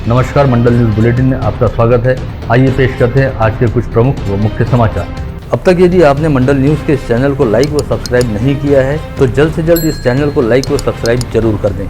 नमस्कार, मंडल news bulletin में आपका स्वागत है। आइए पेश करते हैं आज के कुछ प्रमुख व मुख्य समाचार। अब तक यदि आपने मंडल न्यूज के इस चैनल को लाइक व सब्सक्राइब नहीं किया है तो जल्द से जल्द इस चैनल को लाइक व सब्सक्राइब जरूर कर दें।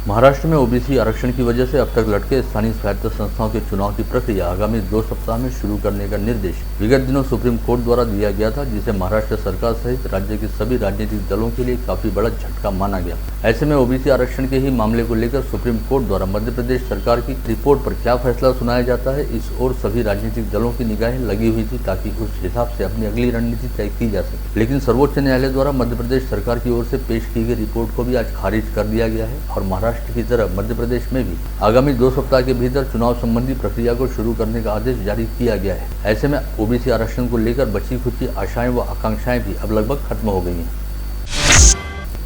महाराष्ट्र में ओबीसी आरक्षण की वजह से अब तक लटके स्थानीय स्वायत्त संस्थाओं के चुनाव की प्रक्रिया आगामी 2 सप्ताह में शुरू करने का निर्देश विगत दिनों सुप्रीम कोर्ट द्वारा दिया गया था, जिसे महाराष्ट्र सरकार सहित राज्य के सभी राजनीतिक दलों के लिए काफी बड़ा झटका माना गया। ऐसे में ओबीसी आरक्षण के ही मामले को लेकर सुप्रीम कोर्ट द्वारा मध्य प्रदेश सरकार की रिपोर्ट पर क्या फैसला सुनाया जाता है, इस ओर सभी राजनीतिक दलों की निगाहें लगी हुई थी ताकि उस हिसाब से अपनी अगली रणनीति तय की जा सके। लेकिन सर्वोच्च न्यायालय द्वारा मध्य प्रदेश सरकार की ओर से पेश की गई रिपोर्ट को भी आज खारिज कर दिया गया है और महाराष्ट्र की तरह मध्य प्रदेश में भी आगामी 2 सप्ताह के भीतर चुनाव संबंधी प्रक्रिया को शुरू करने का आदेश जारी किया गया है। ऐसे में ओबीसी आरक्षण को लेकर बची खुद की आशाएं व आकांक्षाएं भी अब लगभग खत्म हो गई हैं।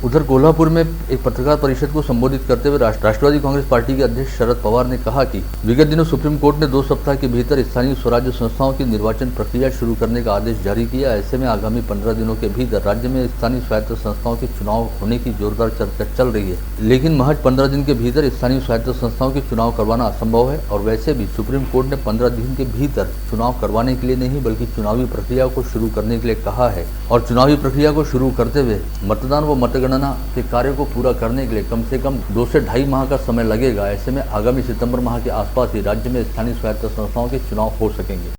उधर कोल्हापुर में एक पत्रकार परिषद को संबोधित करते हुए राष्ट्रवादी कांग्रेस पार्टी के अध्यक्ष शरद पवार ने कहा कि विगत दिनों सुप्रीम कोर्ट ने 2 सप्ताह के भीतर स्थानीय स्वराज्य संस्थाओं की निर्वाचन प्रक्रिया शुरू करने का आदेश जारी किया। ऐसे में आगामी 15 दिनों के भीतर राज्य में स्थानीय स्वायत्त संस्थाओं के चुनाव होने की जोरदार चर्चा चल रही है, लेकिन महज 15 दिन के भीतर स्थानीय स्वायत्त संस्थाओं के चुनाव करवाना असंभव है। और वैसे भी सुप्रीम कोर्ट ने 15 दिन के भीतर चुनाव करवाने के लिए नहीं बल्कि चुनावी प्रक्रिया को शुरू करने के लिए कहा है और चुनावी प्रक्रिया को शुरू करते हुए मतदान व मतगणना के कार्य को पूरा करने के लिए कम से कम 2 से ढाई माह का समय लगेगा। ऐसे में आगामी सितंबर माह के आसपास ही राज्य में स्थानीय स्वायत्त संस्थाओं के चुनाव हो सकेंगे।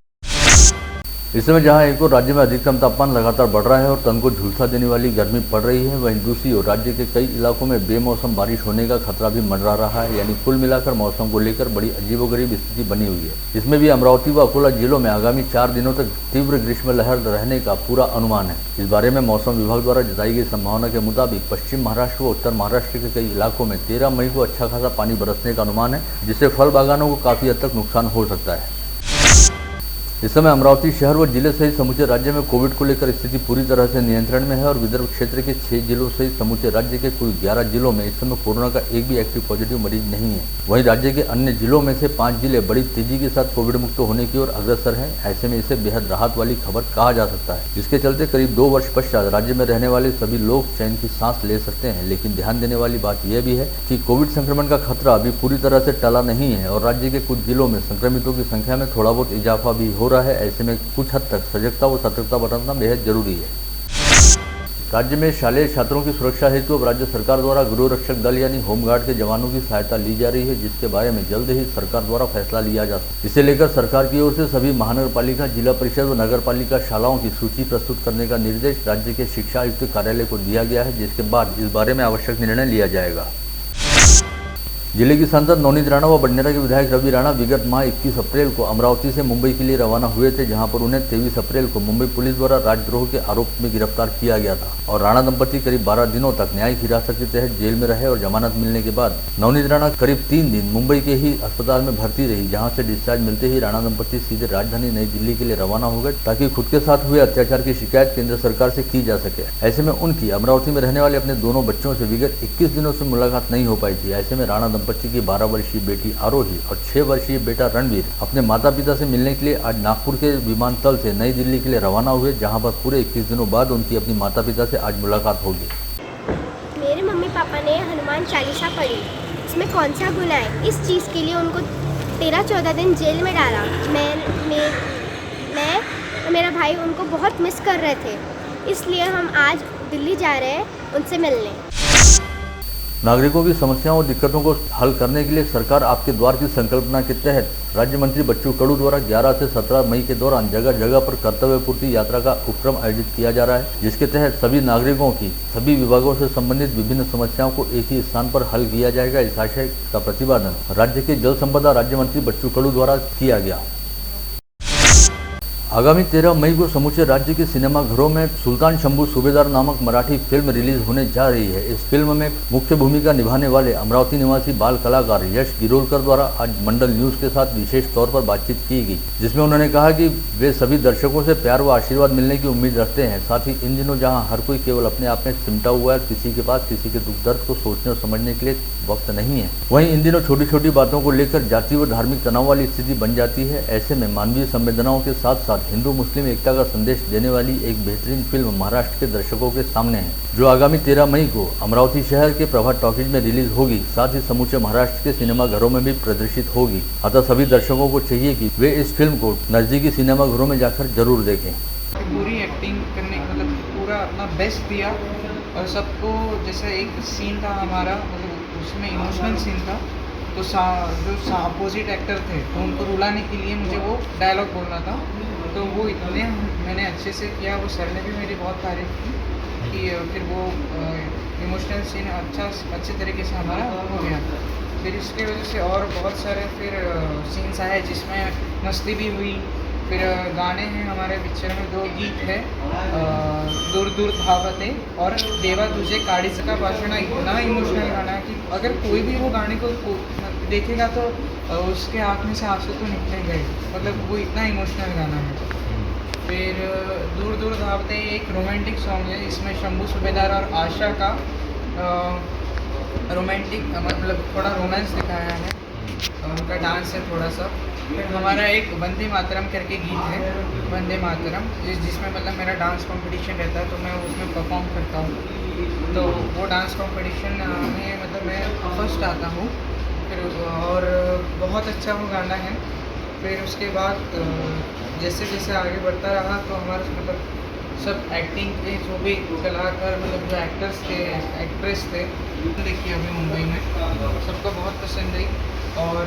इस समय जहां एक और राज्य में अधिकतम तापमान लगातार बढ़ रहा है और तन को झुलसा देने वाली गर्मी पड़ रही है, वहीं दूसरी ओर राज्य के कई इलाकों में बेमौसम बारिश होने का खतरा भी मंडरा रहा है। यानी कुल मिलाकर मौसम को लेकर बड़ी अजीबोगरीब स्थिति बनी हुई है। इसमें भी अमरावती व अकोला जिलों में आगामी 4 दिनों तक तीव्र ग्रीष्म लहर रहने का पूरा अनुमान है। इस बारे में मौसम विभाग द्वारा जताई गई संभावना के मुताबिक पश्चिम महाराष्ट्र व उत्तर महाराष्ट्र के कई इलाकों में 13 मई को अच्छा खासा पानी बरसने का अनुमान है, जिससे फल बागानों को काफी हद तक नुकसान हो सकता है। इस समय अमरावती शहर व जिले सहित समूचे राज्य में कोविड को लेकर स्थिति पूरी तरह से नियंत्रण में है और विदर्भ क्षेत्र के 6 जिलों सहित समूचे राज्य के कुल 11 जिलों में इस समय कोरोना का एक भी एक्टिव पॉजिटिव मरीज नहीं है। वहीं राज्य के अन्य जिलों में से 5 जिले बड़ी तेजी के साथ कोविड मुक्त होने की ओर अग्रसर हैं। ऐसे में इसे बेहद राहत वाली खबर कहा जा सकता है, जिसके चलते करीब 2 वर्ष पश्चात राज्य में रहने वाले सभी लोग चैन की सांस ले सकते हैं। लेकिन ध्यान देने वाली बात यह भी है कि कोविड संक्रमण का खतरा अभी पूरी तरह से टला नहीं है और राज्य के कुछ जिलों में संक्रमितों की संख्या में थोड़ा बहुत इजाफा भी हो रहा है। ऐसे में कुछ हद तक सजगता व सतर्कता बरतना बेहद जरूरी है। राज्य में शालेय छात्रों की सुरक्षा हेतु अब राज्य सरकार द्वारा गृह रक्षक दल यानी होमगार्ड के जवानों की सहायता ली जा रही है, जिसके बारे में जल्द ही सरकार द्वारा फैसला लिया जा सकता है। इसे लेकर सरकार की ओर से सभी महानगर पालिका, जिला परिषद व नगर पालिका शालाओं की सूची प्रस्तुत करने का निर्देश राज्य के शिक्षा आयुक्त कार्यालय को दिया गया है, जिसके बाद इस बारे में आवश्यक निर्णय लिया जाएगा। जिले की सांसद नवनीत राणा व बडनेरा के विधायक रवि राणा विगत माह 21 अप्रैल को अमरावती से मुंबई के लिए रवाना हुए थे, जहां पर उन्हें 23 अप्रैल को मुंबई पुलिस द्वारा राजद्रोह के आरोप में गिरफ्तार किया गया था और राणा दंपति करीब 12 दिनों तक न्यायिक हिरासत के तहत जेल में रहे और जमानत मिलने के बाद नवनीत राणा करीब 3 दिन मुंबई के ही अस्पताल में भर्ती रही, जहाँ से डिस्चार्ज मिलते ही राणा दंपति सीधे राजधानी नई दिल्ली के लिए रवाना हो गए ताकि खुद के साथ हुए अत्याचार की शिकायत केंद्र सरकार से की जा सके। ऐसे में उनकी अमरावती में रहने वाले अपने दोनों बच्चों से विगत 21 दिनों से मुलाकात नहीं हो पाई थी। ऐसे में राणा दंपति की 12 वर्षीय बेटी आरोही और 6 वर्षीय बेटा रणवीर अपने माता पिता से मिलने के लिए आज नागपुर के विमानतल से नई दिल्ली के लिए रवाना हुए, जहां पर पूरे 21 दिनों बाद उनकी अपनी माता पिता से आज मुलाकात होगी। मेरे मम्मी पापा ने हनुमान चालीसा पढ़ी, इसमें कौन सा गुनाह है? इस चीज़ के लिए उनको 13-14 दिन जेल में डाला। मैं और मेरा भाई उनको बहुत मिस कर रहे थे, इसलिए हम आज दिल्ली जा रहे हैं उनसे मिलने। नागरिकों की समस्याओं और दिक्कतों को हल करने के लिए सरकार आपके द्वार की संकल्पना के तहत राज्य मंत्री बच्चू कडू द्वारा 11 से 17 मई के दौरान जगह जगह पर कर्तव्य पूर्ति यात्रा का उपक्रम आयोजित किया जा रहा है, जिसके तहत सभी नागरिकों की सभी विभागों से संबंधित विभिन्न समस्याओं को एक ही स्थान पर हल किया जाएगा। इस आशय का प्रतिपादन राज्य के जल संपदा राज्य मंत्री बच्चू कडू द्वारा किया गया। आगामी 13 मई को समूचे राज्य के सिनेमाघरों में सुल्तान शंभू सूबेदार नामक मराठी फिल्म रिलीज होने जा रही है। इस फिल्म में मुख्य भूमिका निभाने वाले अमरावती निवासी बाल कलाकार यश गिरोलकर द्वारा आज मंडल न्यूज के साथ विशेष तौर पर बातचीत की गई, जिसमें उन्होंने कहा कि वे सभी दर्शकों से प्यार व आशीर्वाद मिलने की उम्मीद रखते हैं। साथ ही इन दिनों जहां हर कोई केवल अपने आप में सिमटा हुआ है, किसी के पास किसी के दुख दर्द को सोचने और समझने के लिए वक्त नहीं है, वहीं इन दिनों छोटी छोटी बातों को लेकर जाति व धार्मिक तनाव वाली स्थिति बन जाती है। ऐसे में मानवीय संवेदनाओं के साथ साथ हिंदू मुस्लिम एकता का संदेश देने वाली एक बेहतरीन फिल्म महाराष्ट्र के दर्शकों के सामने है, जो आगामी 13 मई को अमरावती शहर के प्रभात टॉकीज में रिलीज होगी। साथ ही समूचे महाराष्ट्र के सिनेमा घरों में भी प्रदर्शित होगी। अतः सभी दर्शकों को चाहिए कि वे इस फिल्म को नजदीकी सिनेमा घरों में जाकर जरूर देखें। पूरी एक्टिंग करने मतलब पूरा अपना बेस्ट दिया और सबको, जैसे एक सीन था हमारा, मतलब उसमें इमोशनल सीन था, तो जो अपोजिट एक्टर थे तो उनको रुलाने के लिए मुझे वो डायलॉग बोलना था, तो वो इतने मैंने अच्छे से किया। वो सर ने भी मेरी बहुत तारीफ की कि फिर वो इमोशनल सीन अच्छे तरीके से हमारा हो गया। फिर इसके वजह से और बहुत सारे फिर सीन्स आए जिसमें मस्ती भी हुई। फिर गाने हैं हमारे पिक्चर में, 2 गीत है, दूर दूर धावते और देवा तुझे काळीज का भाषण। इतना इमोशनल गाना है कि अगर कोई भी वो गाने को देखेगा तो उसके आँख में से आंसू तो निकलेंगे ही, मतलब वो इतना इमोशनल गाना है। फिर दूर दूर धावते एक रोमांटिक सॉन्ग है, इसमें शंभू सूबेदार और आशा का रोमांटिक मतलब थोड़ा रोमांस दिखाया है, उनका डांस है थोड़ा सा। फिर हमारा एक वंदे मातरम करके गीत है, वंदे मातरम, जिसमें मतलब मेरा डांस कंपटीशन रहता है तो मैं उसमें परफॉर्म करता हूँ। तो वो डांस कंपटीशन में मतलब मैं फर्स्ट आता हूँ। फिर और बहुत अच्छा वो गाना है। फिर उसके बाद जैसे जैसे आगे बढ़ता रहा तो हमारा मतलब सब एक्टिंग के जो भी कलाकार मतलब जो एक्टर्स थे एक्ट्रेस थे, देखिए अभी मुंबई में सबको बहुत पसंद आई। और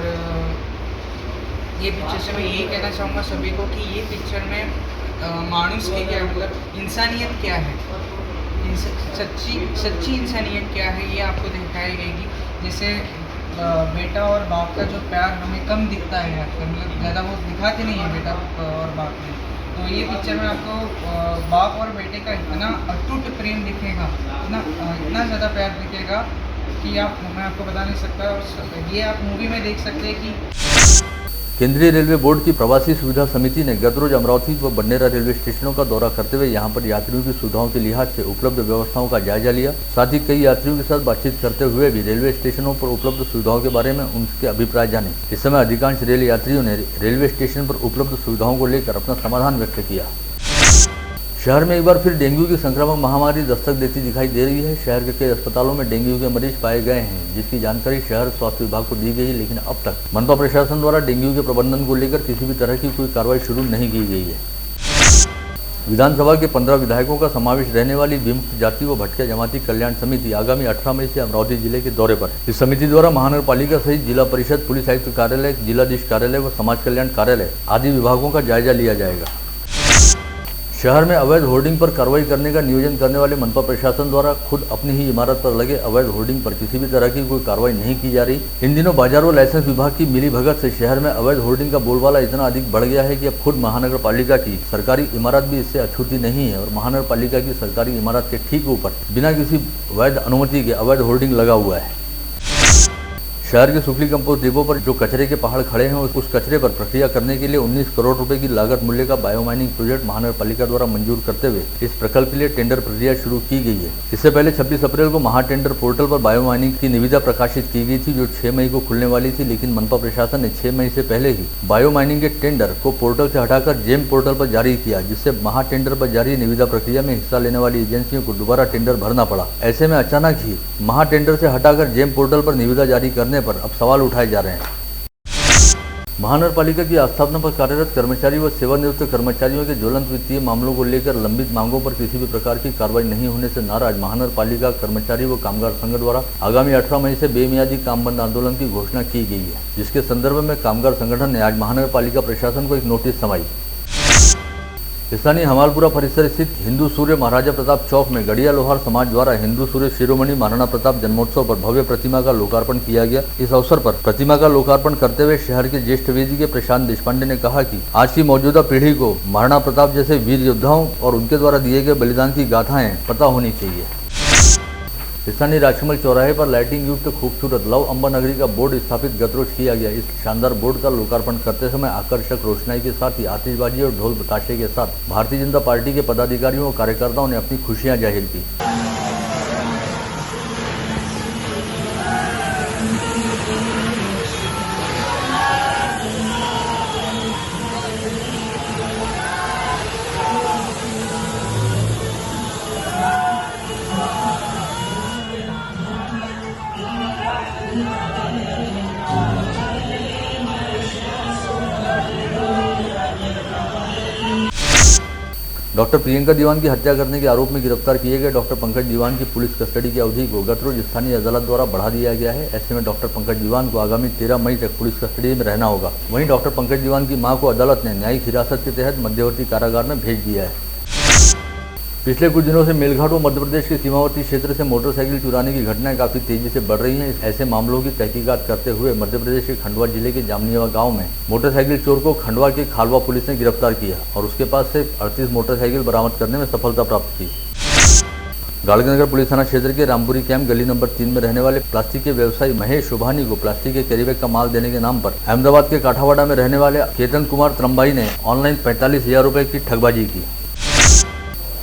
ये पिक्चर से मैं यही कहना चाहूँगा सभी को कि ये पिक्चर में मानुष की क्या मतलब इंसानियत क्या है, सच्ची इंसानियत क्या है, ये आपको दिखाई गई। जैसे बेटा और बाप का जो प्यार हमें कम दिखता है आजकल, मतलब ज़्यादा वो दिखाते नहीं है बेटा और बाप में, तो ये पिक्चर में आपको बाप और बेटे का इतना अटूट प्रेम दिखेगा, इतना ज़्यादा प्यार दिखेगा कि मैं आपको बता नहीं सकता। ये आप मूवी में देख सकते हैं कि केंद्रीय रेलवे बोर्ड की प्रवासी सुविधा समिति ने गत रोज अमरावती व बन्नेरा रेलवे स्टेशनों का दौरा करते हुए यहां पर यात्रियों की सुविधाओं के लिहाज से उपलब्ध व्यवस्थाओं का जायजा लिया। साथ ही कई यात्रियों के साथ बातचीत करते हुए भी रेलवे स्टेशनों पर उपलब्ध सुविधाओं के बारे में उनके अभिप्राय जाने। इस समय अधिकांश रेल यात्रियों ने रेलवे स्टेशन पर उपलब्ध सुविधाओं को लेकर अपना समाधान व्यक्त किया। शहर में एक बार फिर डेंगू की संक्रामक महामारी दस्तक देती दिखाई दे रही है। शहर के कई अस्पतालों में डेंगू के मरीज पाए गए हैं, जिसकी जानकारी शहर स्वास्थ्य विभाग को दी गई, लेकिन अब तक मनपा प्रशासन द्वारा डेंगू के प्रबंधन को लेकर किसी भी तरह की कोई कार्रवाई शुरू नहीं की गई है। विधानसभा के 15 विधायकों का समावेश रहने वाली विमुक्त जाति व भटके जमाती कल्याण समिति आगामी 18 मई से अमरावती जिले के दौरे पर। इस समिति द्वारा महानगर पालिका सहित जिला परिषद, पुलिस आयुक्त कार्यालय, जिलाधीश कार्यालय व समाज कल्याण कार्यालय आदि विभागों का जायजा लिया जाएगा। शहर में अवैध होर्डिंग पर कार्रवाई करने का नियोजन करने वाले मनपा प्रशासन द्वारा खुद अपनी ही इमारत पर लगे अवैध होर्डिंग पर किसी भी तरह की कोई कार्रवाई नहीं की जा रही। इन दिनों बाजार व लाइसेंस विभाग की मिलीभगत से शहर में अवैध होर्डिंग का बोलबाला इतना अधिक बढ़ गया है कि अब खुद महानगर पालिका की सरकारी इमारत भी इससे अछूती नहीं है और महानगर पालिका की सरकारी इमारत के ठीक ऊपर बिना किसी वैध अनुमति के अवैध होर्डिंग लगा हुआ है। शहर के सुखली कंपोस्ट डिपो पर जो कचरे के पहाड़ खड़े हैं, उस कचरे पर प्रक्रिया करने के लिए 19 करोड़ रुपए की लागत मूल्य का बायोमाइनिंग प्रोजेक्ट महानगर पालिका द्वारा मंजूर करते हुए इस प्रकल्प के लिए टेंडर प्रक्रिया शुरू की गई है। इससे पहले 26 अप्रैल को महाटेंडर पोर्टल पर बायोमाइनिंग की निविदा प्रकाशित की गई थी, जो 6 मई को खुलने वाली थी, लेकिन मनपा प्रशासन ने 6 मई से पहले ही बायोमाइनिंग के टेंडर को पोर्टल से हटाकर जेम पोर्टल पर जारी किया, जिससे महाटेंडर पर जारी निविदा प्रक्रिया में हिस्सा लेने वाली एजेंसियों को दोबारा टेंडर भरना पड़ा। ऐसे में अचानक ही महाटेंडर से हटाकर जेम पोर्टल पर निविदा जारी करने पर अब सवाल उठाए जा रहे हैं। महानगर पालिका की आस्थापना पर कार्यरत कर्मचारी व सेवानिवृत्त कर्मचारियों के ज्वलंत वित्तीय मामलों को लेकर लंबित मांगों पर किसी भी प्रकार की कार्रवाई नहीं होने से नाराज महानगर पालिका कर्मचारी व कामगार संघ द्वारा आगामी 18 मई से बेमियादी काम बंद आंदोलन की घोषणा की गई है, जिसके संदर्भ में कामगार संगठन ने आज महानगर पालिका प्रशासन को एक नोटिस थमाई। स्थानीय हमालपुरा परिसर स्थित हिंदू सूर्य महाराजा प्रताप चौक में गड़िया लोहार समाज द्वारा हिंदू सूर्य शिरोमणि महाराणा प्रताप जन्मोत्सव पर भव्य प्रतिमा का लोकार्पण किया गया। इस अवसर पर प्रतिमा का लोकार्पण करते हुए शहर के ज्येष्ठ वेदी के प्रशांत देशपांडे ने कहा कि आज की मौजूदा पीढ़ी को महाराणा प्रताप जैसे वीर योद्धाओं और उनके द्वारा दिए गए बलिदान की गाथाएं पता होनी चाहिए। स्थानीय राजकमल चौराहे पर लाइटिंग युक्त खूबसूरत लव अम्बा नगरी का बोर्ड स्थापित गत रोज किया गया। इस शानदार बोर्ड का लोकार्पण करते समय आकर्षक रोशनाई के साथ ही आतिशबाजी और ढोल बताशे के साथ भारतीय जनता पार्टी के पदाधिकारियों और कार्यकर्ताओं ने अपनी खुशियां जाहिर की। डॉक्टर प्रियंका दीवान की हत्या करने के आरोप में गिरफ्तार किए गए डॉक्टर पंकज दीवान की पुलिस कस्टडी की अवधि को गत रोज स्थानीय अदालत द्वारा बढ़ा दिया गया है। ऐसे में डॉक्टर पंकज दीवान को आगामी 13 मई तक पुलिस कस्टडी में रहना होगा। वहीं डॉक्टर पंकज दीवान की मां को अदालत ने न्यायिक हिरासत के तहत मध्यवर्ती कारागार में भेज दिया है। पिछले कुछ दिनों से मेलघाट व मध्य प्रदेश के सीमावर्ती क्षेत्र से मोटरसाइकिल चुराने की घटनाएं काफी तेजी से बढ़ रही हैं। ऐसे मामलों की तहकीकात करते हुए मध्य प्रदेश के खंडवा जिले के जामनीवा गांव में मोटरसाइकिल चोर को खंडवा के खालवा पुलिस ने गिरफ्तार किया और उसके पास से 38 मोटरसाइकिल बरामद करने में सफलता प्राप्त की। गाड़गनगर पुलिस थाना क्षेत्र के रामपुरी कैंप गली नंबर 3 में रहने वाले प्लास्टिक के व्यवसायी महेश शोभानी को प्लास्टिक के कैरी बैग का माल देने के नाम पर अहमदाबाद के काठावाड़ा में रहने वाले केतन कुमार त्रम्बाई ने ऑनलाइन 45,000 रुपए की ठगबाजी की।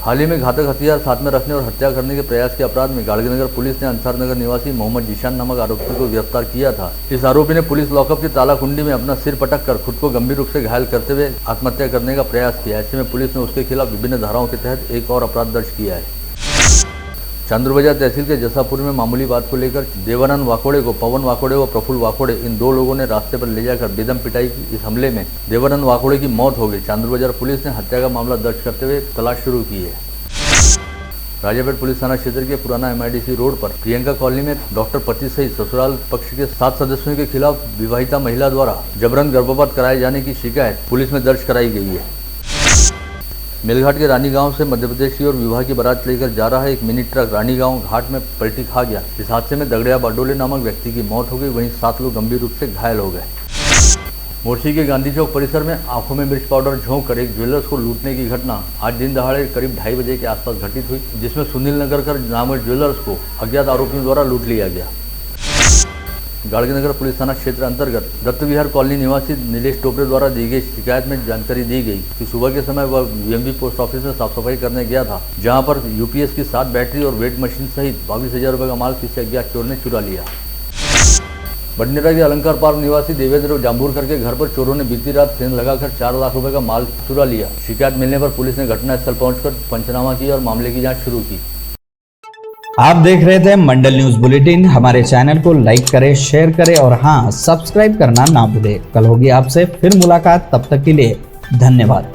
हाल ही में घातक हथियार साथ में रखने और हत्या करने के प्रयास के अपराध में गाड़गनगर पुलिस ने अंसार नगर निवासी मोहम्मद जीशान नामक आरोपी को गिरफ्तार किया था। इस आरोपी ने पुलिस लॉकअप की ताला कुंडी में अपना सिर पटक कर खुद को गंभीर रूप से घायल करते हुए आत्महत्या करने का प्रयास किया। ऐसे में पुलिस ने उसके खिलाफ विभिन्न धाराओं के तहत एक और अपराध दर्ज किया है। चांदुरबाजार तहसील के जसापुर में मामूली बात को लेकर देवानंद वाकोड़े को पवन वाकोड़े व प्रफुल्ल वाकोड़े इन दो लोगों ने रास्ते पर ले जाकर बेदम पिटाई की। इस हमले में देवानंद वाकोड़े की मौत हो गई। चांदुरबाजार पुलिस ने हत्या का मामला दर्ज करते हुए तलाश शुरू की है। राजापेट पुलिस थाना क्षेत्र के पुराना MIDC रोड पर प्रियंका कॉलोनी में डॉक्टर पति सहित ससुराल पक्ष के 7 सदस्यों के खिलाफ विवाहिता महिला द्वारा जबरन गर्भपात कराए जाने की शिकायत पुलिस में दर्ज कराई गई है। मेलघाट के रानी गांव से मध्य प्रदेश की ओर विवाह की बारात लेकर जा रहा एक मिनी ट्रक रानी गांव घाट में पलटी खा गया। इस हादसे में दगड़िया बाडोले नामक व्यक्ति की मौत हो गई, वहीं 7 लोग गंभीर रूप से घायल हो गए। मोर्शी के गांधी चौक परिसर में आंखों में मिर्च पाउडर झोंक कर एक ज्वेलर्स को लूटने की घटना आज दिन दहाड़े करीब 2:30 बजे के आसपास घटित हुई, जिसमें सुनील नगरकर नामक ज्वेलर्स को अज्ञात आरोपियों द्वारा लूट लिया गया। गाड़गनगर पुलिस थाना क्षेत्र अंतर्गत दत्त विहार कॉलोनी निवासी नीलेश टोपरे द्वारा दी गई शिकायत में जानकारी दी गई कि सुबह के समय वह VMB पोस्ट ऑफिस में साफ सफाई करने गया था, जहां पर UPS की 7 बैटरी और वेट मशीन सहित 22,000 रुपये का माल किसी अज्ञात चोर ने चुरा लिया। बडनेरा के अलंकार पार्क निवासी देवेंद्र जाम्बूरकर के घर पर चोरों ने बीती रात सेंध लगाकर 4 लाख रुपए का माल चुरा लिया। शिकायत मिलने पर पुलिस ने घटनास्थल पहुंचकर पंचनामा किया और मामले की जांच शुरू की। आप देख रहे थे मंडल न्यूज बुलेटिन। हमारे चैनल को लाइक करें, शेयर करें और हाँ, सब्सक्राइब करना ना भूलें। कल होगी आपसे फिर मुलाकात, तब तक के लिए धन्यवाद।